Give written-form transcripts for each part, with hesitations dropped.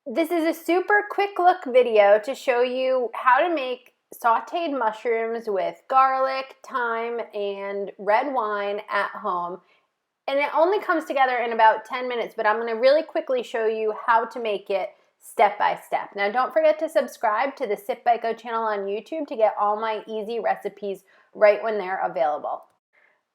This is a super quick look video to show you how to make sauteed mushrooms with garlic, thyme, and red wine at home. And it only comes together in about 10 minutes, but I'm going to really quickly show you how to make it step by step. Now don't forget to subscribe to the sipbitego channel on YouTube to get all my easy recipes right when they're available.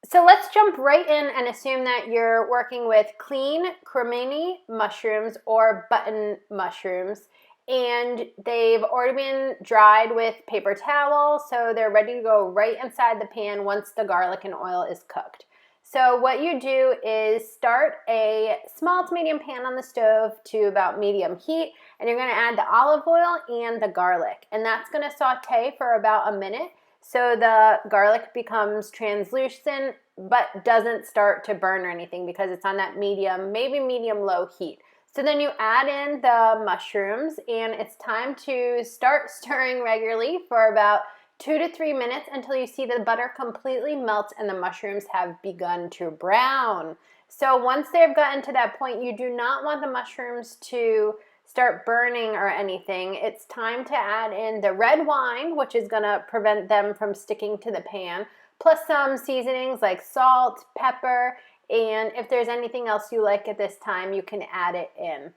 So let's jump right in and assume that you're working with clean cremini mushrooms or button mushrooms, and they've already been dried with paper towel, so they're ready to go right inside the pan once the garlic and oil is cooked. So what you do is start a small to medium pan on the stove to about medium heat, and you're going to add the olive oil and the garlic, and that's going to saute for about a minute. So the garlic becomes translucent but doesn't start to burn or anything because it's on that medium, maybe medium-low heat. So then you add in the mushrooms and it's time to start stirring regularly for about 2 to 3 minutes until you see the butter completely melt and the mushrooms have begun to brown. So once they've gotten to that point, you do not want the mushrooms to start burning or anything. It's time to add in the red wine, which is going to prevent them from sticking to the pan, plus some seasonings like salt, pepper, and if there's anything else you like at this time, you can add it in.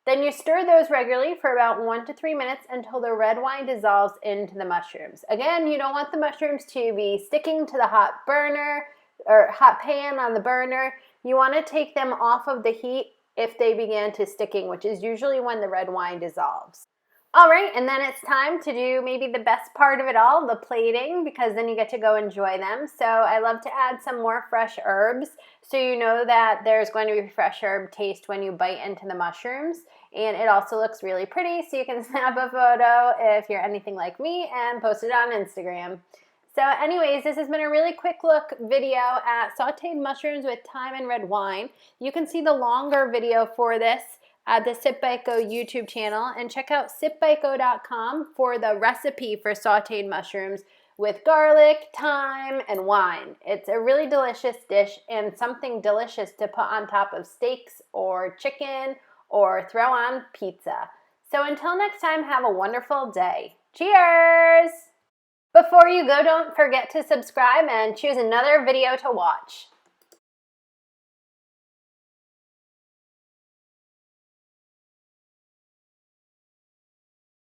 Then you stir those regularly for about 1 to 3 minutes until the red wine dissolves into the mushrooms. Again, you don't want the mushrooms to be sticking to the hot burner or hot pan on the burner. You want to take them off of the heat if they begin to sticking, which is usually when the red wine dissolves. All right, and then it's time to do maybe the best part of it all, the plating, because then you get to go enjoy them. So I love to add some more fresh herbs, so you know that there's going to be fresh herb taste when you bite into the mushrooms. And it also looks really pretty, so you can snap a photo if you're anything like me and post it on Instagram. So anyways, this has been a really quick look video at sauteed mushrooms with thyme and red wine. You can see the longer video for this at the sipbitego YouTube channel, and check out sipbitego.com for the recipe for sauteed mushrooms with garlic, thyme, and wine. It's a really delicious dish and something delicious to put on top of steaks or chicken or throw on pizza. So until next time, have a wonderful day. Cheers! Before you go, don't forget to subscribe and choose another video to watch.